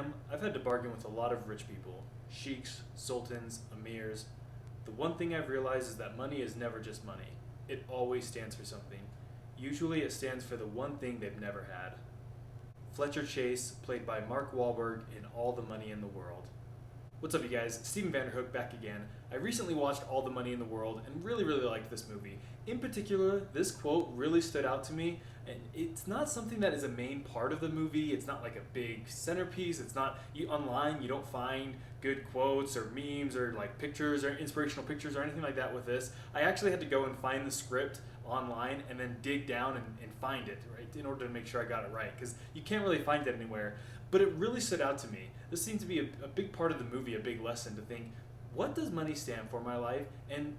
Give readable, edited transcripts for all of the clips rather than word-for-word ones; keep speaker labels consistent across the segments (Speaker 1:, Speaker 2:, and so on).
Speaker 1: Sam, I've had to bargain with a lot of rich people sheiks, sultans, emirs. The one thing I've realized is that money is never just money, it always stands for something. Usually, it stands for the one thing they've never had. Fletcher Chase, played by Mark Wahlberg in All the Money in the World. What's up, you guys? Steven Vanderhook back again. I recently watched All the Money in the World and really liked this movie. In particular, this quote really stood out to me, and it's not something that is a main part of the movie. It's not like a big centerpiece. It's not, online you don't find good quotes or memes or like pictures or inspirational pictures or anything like that with this. I actually had to go and find the script online and then dig down and find it, right, in order to make sure I got it right, because you can't really find it anywhere. But it really stood out to me. This seemed to be a big part of the movie, a big lesson to think, what does money stand for in my life? And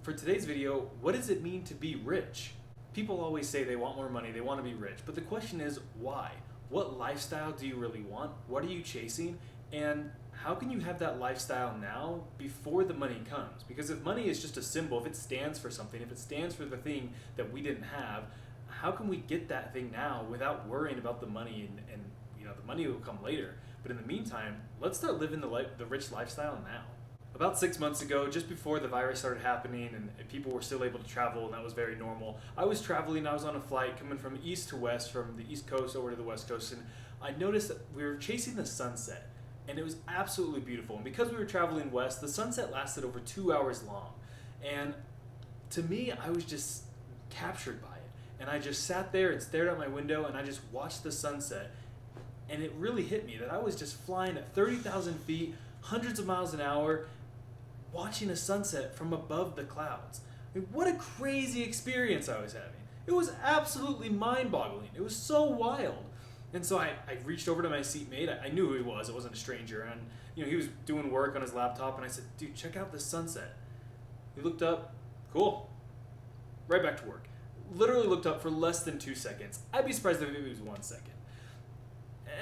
Speaker 1: for today's video, what does it mean to be rich? People always say they want more money, they want to be rich, but the question is, why? What lifestyle do you really want? What are you chasing? And how can you have that lifestyle now before the money comes? Because if money is just a symbol, if it stands for something, if it stands for the thing that we didn't have, how can we get that thing now without worrying about the money and the money will come later. But in the meantime, let's start living the rich lifestyle now. About 6 months ago, just before the virus started happening and people were still able to travel, and that was very normal, I was traveling, I was on a flight coming from east to west, from the east coast over to the west coast, and I noticed that we were chasing the sunset, and it was absolutely beautiful. And because we were traveling west, the sunset lasted over 2 hours long. And to me, I was just captured by it. And I just sat there and stared out my window, and I just watched the sunset. And it really hit me that I was just flying at 30,000 feet, hundreds of miles an hour, watching a sunset from above the clouds. I mean, what a crazy experience I was having. It was absolutely mind-boggling. It was so wild. And so I reached over to my seatmate. I knew who he was. It wasn't a stranger. And he was doing work on his laptop. And I said, dude, check out this sunset. He looked up. Cool. Right back to work. Literally looked up for less than 2 seconds. I'd be surprised if it was 1 second.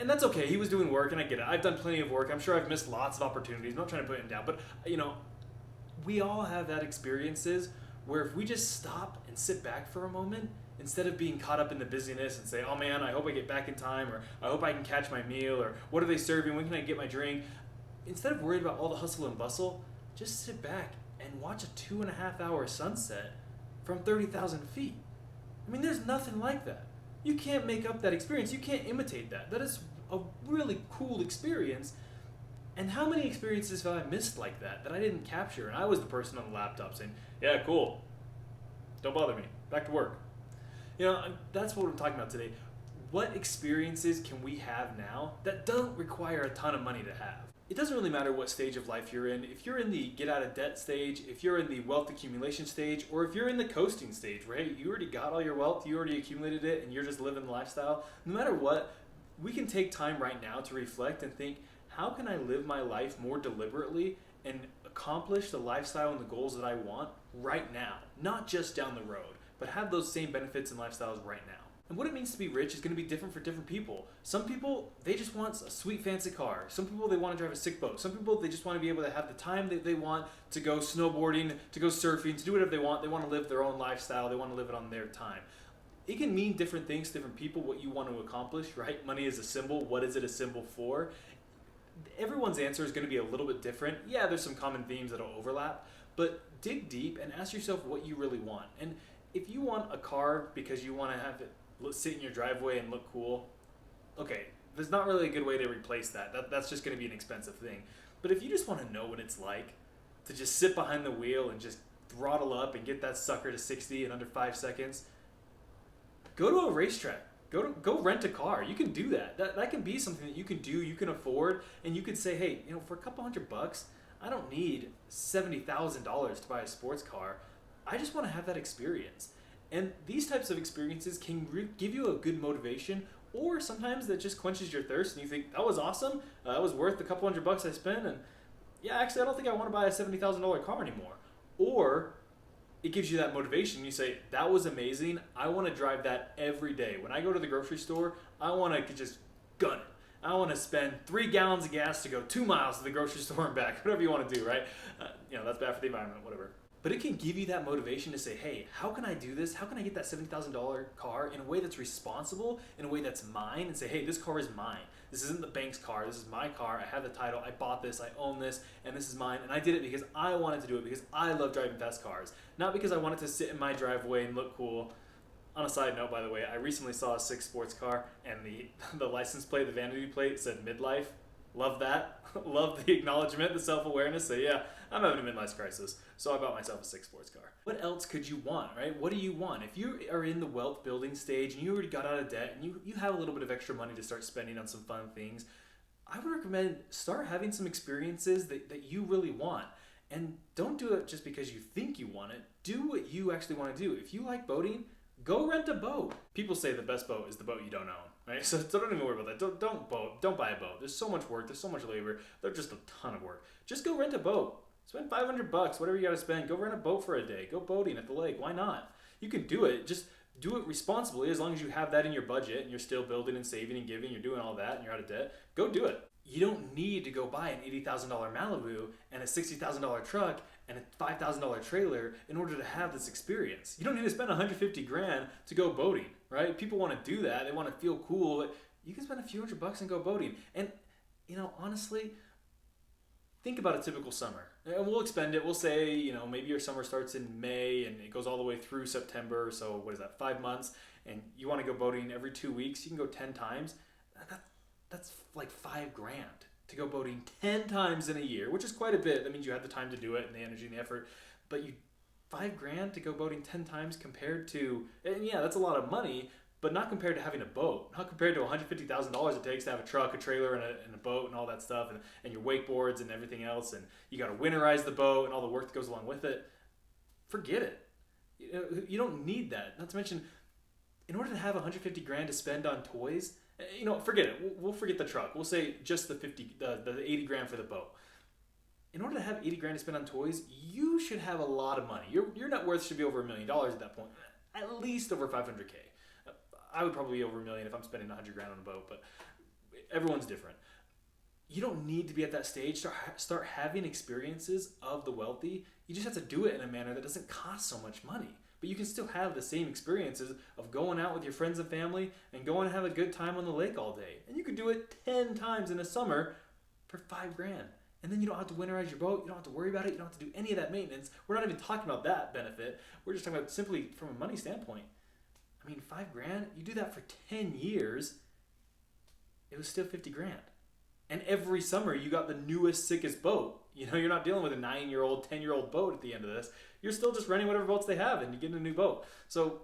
Speaker 1: And that's okay. He was doing work, and I get it. I've done plenty of work. I'm sure I've missed lots of opportunities. I'm not trying to put him down. But, we all have that experiences where if we just stop and sit back for a moment, instead of being caught up in the busyness and say, oh man, I hope I get back in time, or I hope I can catch my meal, or what are they serving, when can I get my drink? Instead of worried about all the hustle and bustle, just sit back and watch a 2.5 hour sunset from 30,000 feet. I mean, there's nothing like that. You can't make up that experience. You can't imitate that. That is a really cool experience. And how many experiences have I missed like that I didn't capture? And I was the person on the laptop saying, yeah, cool. Don't bother me. Back to work. That's what I'm talking about today. What experiences can we have now that don't require a ton of money to have? It doesn't really matter what stage of life you're in. If you're in the get out of debt stage, if you're in the wealth accumulation stage, or if you're in the coasting stage, where hey, you already got all your wealth, you already accumulated it, and you're just living the lifestyle, no matter what, we can take time right now to reflect and think, how can I live my life more deliberately and accomplish the lifestyle and the goals that I want right now? Not just down the road, but have those same benefits and lifestyles right now. And what it means to be rich is going to be different for different people. Some people, they just want a sweet fancy car. Some people, they want to drive a sick boat. Some people, they just want to be able to have the time that they want to go snowboarding, to go surfing, to do whatever they want. They want to live their own lifestyle. They want to live it on their time. It can mean different things to different people, what you want to accomplish, right? Money is a symbol. What is it a symbol for? Everyone's answer is going to be a little bit different. Yeah, there's some common themes that'll overlap, but dig deep and ask yourself what you really want. And if you want a car because you want to have it sit in your driveway and look cool, okay, there's not really a good way to replace that. That's just going to be an expensive thing. But if you just want to know what it's like to just sit behind the wheel and just throttle up and get that sucker to 60 in under 5 seconds, go to a racetrack. Go rent a car. You can do that. That can be something that you can do, you can afford, and you could say, hey, for a couple $100, I don't need $70,000 to buy a sports car. I just want to have that experience. And these types of experiences can give you a good motivation, or sometimes that just quenches your thirst and you think, that was awesome, that was worth the couple $100 I spent, and yeah, actually I don't think I want to buy a $70,000 car anymore. Or it gives you that motivation. You say, that was amazing, I want to drive that every day. When I go to the grocery store, I want to just gun it. I want to spend 3 gallons of gas to go 2 miles to the grocery store and back, whatever you want to do, right? That's bad for the environment, whatever. but it can give you that motivation to say, hey, how can I do this? How can I get that $70,000 car in a way that's responsible, in a way that's mine, and say, hey, this car is mine. This isn't the bank's car. This is my car. I have the title. I bought this. I own this, and this is mine. And I did it because I wanted to do it, because I love driving fast cars, not because I wanted to sit in my driveway and look cool. On a side note, by the way, I recently saw a 6 sports car, and the license plate, the vanity plate, said midlife. Love that. Love the acknowledgement, the self-awareness. So yeah, I'm having a midlife crisis. So I bought myself a 6 sports car. What else could you want, right? What do you want? If you are in the wealth building stage and you already got out of debt and you have a little bit of extra money to start spending on some fun things, I would recommend start having some experiences that you really want. And don't do it just because you think you want it. Do what you actually want to do. If you like boating, go rent a boat. People say the best boat is the boat you don't own, right? So don't even worry about that. Don't buy a boat. There's so much work. There's so much labor. There's just a ton of work. Just go rent a boat. Spend $500, whatever you got to spend. Go rent a boat for a day. Go boating at the lake. Why not? You can do it. Just do it responsibly. As long as you have that in your budget and you're still building and saving and giving, you're doing all that and you're out of debt, go do it. You don't need to go buy an $80,000 Malibu and a $60,000 truck and a $5,000 trailer in order to have this experience. You don't need to spend $150,000 to go boating, right? People want to do that. They want to feel cool. But you can spend a few $100 and go boating. And, honestly, think about a typical summer. And we'll expend it. We'll say, maybe your summer starts in May and it goes all the way through September. So what is that, 5 months? And you want to go boating every 2 weeks. You can go 10 times. That's like $5,000 to go boating 10 times in a year, which is quite a bit. That means you have the time to do it and the energy and the effort. But $5,000 to go boating 10 times compared to, and yeah, that's a lot of money, but not compared to having a boat, not compared to $150,000 it takes to have a truck, a trailer, and a boat and all that stuff, and your wakeboards and everything else, and you got to winterize the boat and all the work that goes along with it. Forget it. You don't need that. Not to mention, in order to have $150,000 to spend on toys, forget it. We'll forget the truck. We'll say just the $80,000 for the boat. In order to have $80,000 to spend on toys, you should have a lot of money. Your net worth should be over $1 million at that point, at least over $500,000. I would probably be over $1 million if I'm spending $100,000 on a boat, but everyone's different. You don't need to be at that stage. Start having experiences of the wealthy. You just have to do it in a manner that doesn't cost so much money. But you can still have the same experiences of going out with your friends and family and going and have a good time on the lake all day. And you could do it 10 times in a summer for $5,000. And then you don't have to winterize your boat. You don't have to worry about it. You don't have to do any of that maintenance. We're not even talking about that benefit. We're just talking about simply from a money standpoint. I mean, $5,000, you do that for 10 years, it was still $50,000. And every summer you got the newest, sickest boat. You're not dealing with a 9-year-old, 10-year-old boat at the end of this. You're still just renting whatever boats they have and you get a new boat. So,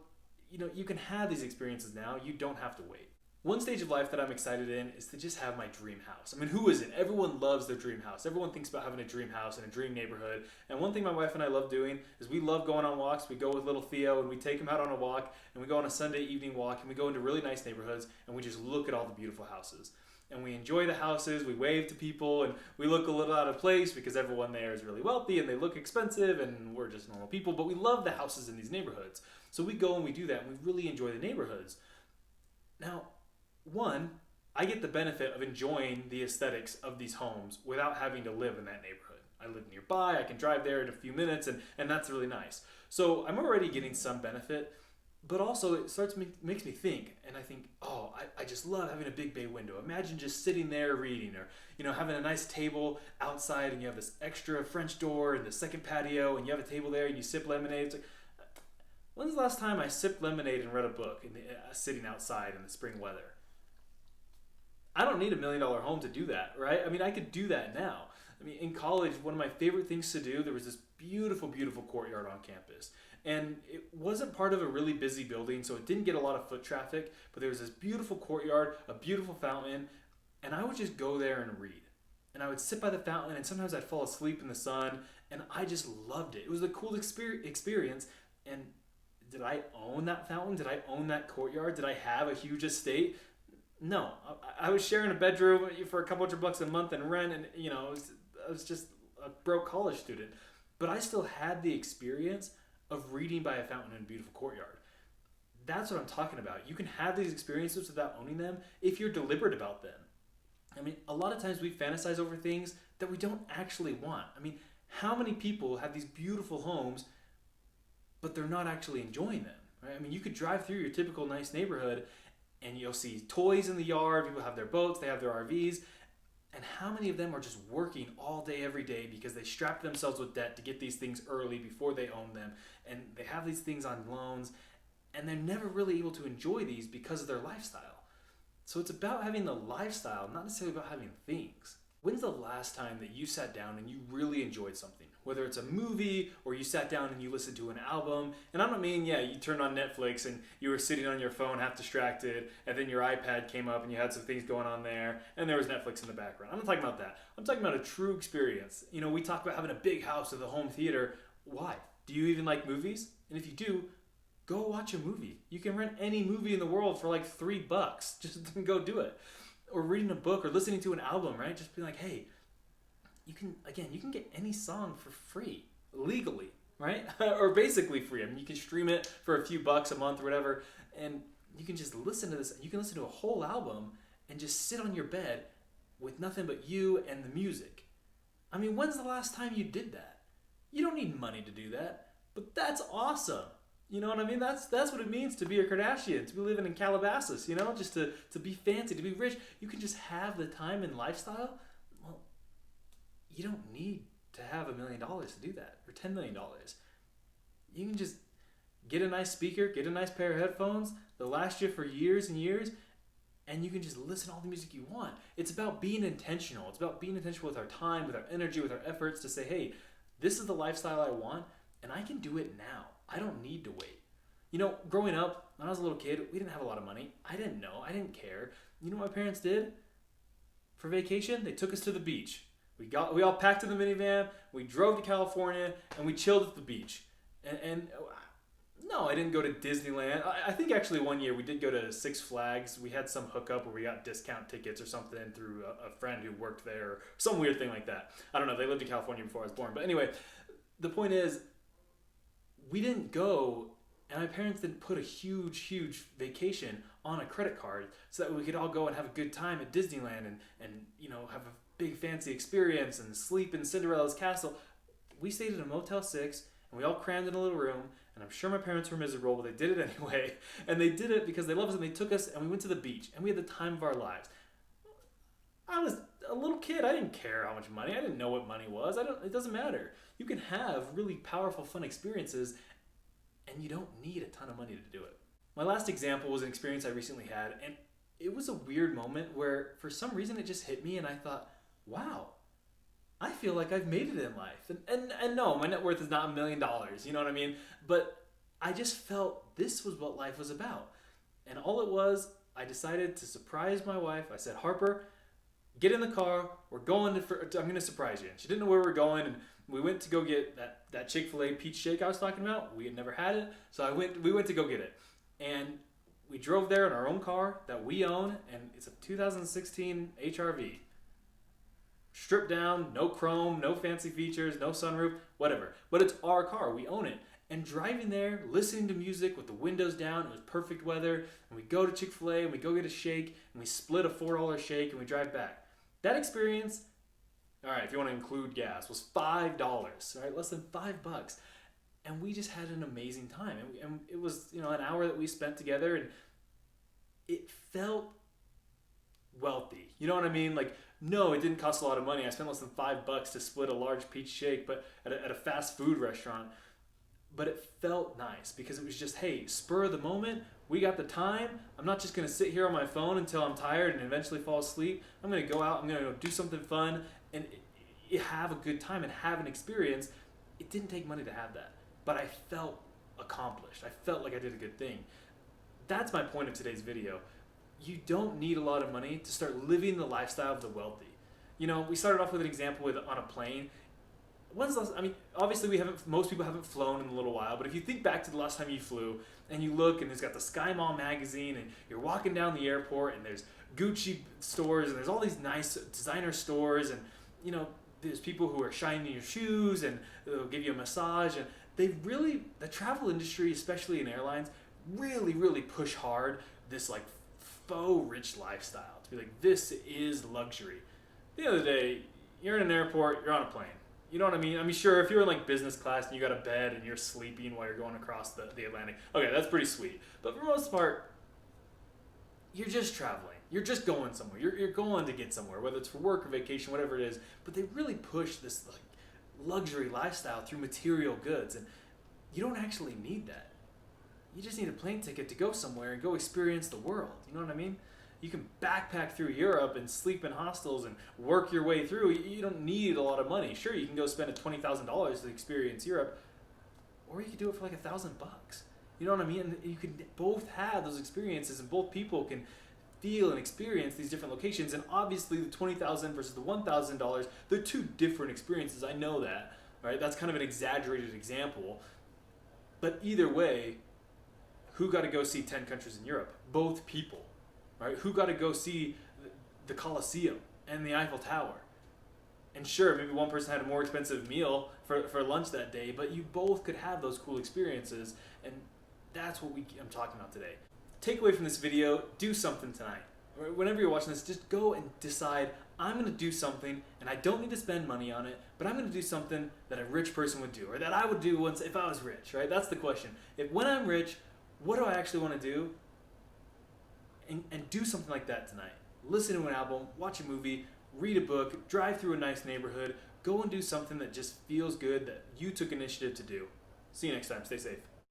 Speaker 1: you can have these experiences now. You don't have to wait. One stage of life that I'm excited in is to just have my dream house. I mean, who isn't? Everyone loves their dream house. Everyone thinks about having a dream house and a dream neighborhood. And one thing my wife and I love doing is we love going on walks. We go with little Theo and we take him out on a walk, and we go on a Sunday evening walk, and we go into really nice neighborhoods and we just look at all the beautiful houses. And we enjoy the houses, we wave to people, and we look a little out of place because everyone there is really wealthy and they look expensive and we're just normal people, but we love the houses in these neighborhoods. So we go and we do that and we really enjoy the neighborhoods. Now, one, I get the benefit of enjoying the aesthetics of these homes without having to live in that neighborhood. I live nearby, I can drive there in a few minutes, and that's really nice. So I'm already getting some benefit, but also it makes me think, and I think, I just love having a big bay window. Imagine just sitting there reading, or having a nice table outside, and you have this extra French door and the second patio, and you have a table there, and you sip lemonade. It's like, when's the last time I sipped lemonade and read a book sitting outside in the spring weather? I don't need $1 million home to do that, right? I mean, I could do that now. I mean, in college, one of my favorite things to do, there was this beautiful, beautiful courtyard on campus. And it wasn't part of a really busy building, so it didn't get a lot of foot traffic, but there was this beautiful courtyard, a beautiful fountain, and I would just go there and read. And I would sit by the fountain, and sometimes I'd fall asleep in the sun, and I just loved it. It was the coolest experience. And did I own that fountain? Did I own that courtyard? Did I have a huge estate? No, I was sharing a bedroom for a couple $100 a month in rent, and I was just a broke college student. But I still had the experience of reading by a fountain in a beautiful courtyard. That's what I'm talking about. You can have these experiences without owning them if you're deliberate about them. I mean, a lot of times we fantasize over things that we don't actually want. I mean, How many people have these beautiful homes, but they're not actually enjoying them? Right? I mean, you could drive through your typical nice neighborhood and you'll see toys in the yard. People have their boats, they have their RVs. And how many of them are just working all day, every day because they strapped themselves with debt to get these things early before they own them? And they have these things on loans and they're never really able to enjoy these because of their lifestyle. So it's about having the lifestyle, not necessarily about having things. When's the last time that you sat down and you really enjoyed something? Whether it's a movie or you sat down and you listened to an album. And I don't mean, you turned on Netflix and you were sitting on your phone half distracted and then your iPad came up and you had some things going on there and there was Netflix in the background. I'm not talking about that. I'm talking about a true experience. We talk about having a big house with a home theater. Why? Do you even like movies? And if you do, go watch a movie. You can rent any movie in the world for like $3. Just go do it. Or reading a book or listening to an album, right? Just be like, hey, you can get any song for free, legally, right? Or basically free. I mean, you can stream it for a few bucks a month or whatever, and you can just listen to this. You can listen to a whole album and just sit on your bed with nothing but you and the music. I mean, when's the last time you did that? You don't need money to do that, but that's awesome. You know what I mean? That's what it means to be a Kardashian, to be living in Calabasas, just to be fancy, to be rich. You can just have the time and lifestyle. Well, you don't need to have $1 million to do that, or $10 million. You can just get a nice speaker, get a nice pair of headphones. They'll last you for years and years, and you can just listen to all the music you want. It's about being intentional. It's about being intentional with our time, with our energy, with our efforts to say, hey, this is the lifestyle I want, and I can do it now. I don't need to wait. Growing up, when I was a little kid, we didn't have a lot of money. I didn't know. I didn't care. You know what my parents did? For vacation, they took us to the beach. We all packed in the minivan, we drove to California, and we chilled at the beach. And no, I didn't go to Disneyland. I think actually one year we did go to Six Flags. We had some hookup where we got discount tickets or something through a friend who worked there, or some weird thing like that. I don't know. They lived in California before I was born. But anyway, the point is, we didn't go, and my parents didn't put a huge vacation on a credit card so that we could all go and have a good time at Disneyland and have a big fancy experience and sleep in Cinderella's castle. We stayed at a Motel 6 and we all crammed in a little room, and I'm sure my parents were miserable, but they did it anyway. And they did it because they loved us, and they took us and we went to the beach and we had the time of our lives. I was a little kid. I didn't care how much money. I didn't know what money was. It doesn't matter. You can have really powerful, fun experiences, and you don't need a ton of money to do it. My last example was an experience I recently had, and it was a weird moment where for some reason it just hit me and I thought, wow, I feel like I've made it in life. And no, my net worth is not $1 million, you know what I mean? But I just felt this was what life was about. And all it was, I decided to surprise my wife. I said, Harper, get in the car. We're going I'm going to surprise you. And she didn't know where we were going, and we went to go get that Chick-fil-A peach shake I was talking about. We had never had it, so we went to go get it. And we drove there in our own car that we own, and it's a 2016 HR-V. Stripped down, no chrome, no fancy features, no sunroof, whatever. But it's our car. We own it. And driving there, listening to music with the windows down, it was perfect weather, and we go to Chick-fil-A, and we go get a shake, and we split a $4 shake, and we drive back. That experience, all right, if you want to include gas, was $5, right? Less than $5. And we just had an amazing time. And it was, an hour that we spent together, and it felt wealthy. You know what I mean? Like, no, it didn't cost a lot of money. I spent less than $5 to split a large peach shake, but at a fast food restaurant. But it felt nice because it was just, hey, spur of the moment. We got the time. I'm not just going to sit here on my phone until I'm tired and eventually fall asleep. I'm going to go out. I'm going to do something fun and have a good time and have an experience. It didn't take money to have that, but I felt accomplished. I felt like I did a good thing. That's my point of today's video. You don't need a lot of money to start living the lifestyle of the wealthy. We started off with an example on a plane. Obviously most people haven't flown in a little while, but if you think back to the last time you flew and you look and it's got the Sky Mall magazine and you're walking down the airport and there's Gucci stores and there's all these nice designer stores and, there's people who are shining your shoes and they'll give you a massage, and the travel industry, especially in airlines, really push hard this like faux rich lifestyle to be like, this is luxury. At the end of the day, you're in an airport, you're on a plane. You know what I mean? I mean, sure, if you're in like business class and you got a bed and you're sleeping while you're going across the Atlantic, okay, that's pretty sweet. But for the most part, you're just traveling. You're just going somewhere. You're going to get somewhere, whether it's for work or vacation, whatever it is. But they really push this like luxury lifestyle through material goods, and you don't actually need that. You just need a plane ticket to go somewhere and go experience the world. You know what I mean? You can backpack through Europe and sleep in hostels and work your way through. You don't need a lot of money. Sure, you can go spend $20,000 to experience Europe, or you can do it for like $1,000. You know what I mean? And you can both have those experiences, and both people can feel and experience these different locations. And obviously, the $20,000 versus the $1,000, they're two different experiences. I know that, right? That's kind of an exaggerated example, but either way, who got to go see 10 countries in Europe? Both people. Right? Who got to go see the Colosseum and the Eiffel Tower? And sure, maybe one person had a more expensive meal for lunch that day, but you both could have those cool experiences, and that's what I'm talking about today. Takeaway from this video, do something tonight. Whenever you're watching this, just go and decide, I'm going to do something, and I don't need to spend money on it, but I'm going to do something that a rich person would do, or that I would do once if I was rich, right? That's the question. When I'm rich, what do I actually want to do? And do something like that tonight. Listen to an album, watch a movie, read a book, drive through a nice neighborhood, go and do something that just feels good that you took initiative to do. See you next time. Stay safe.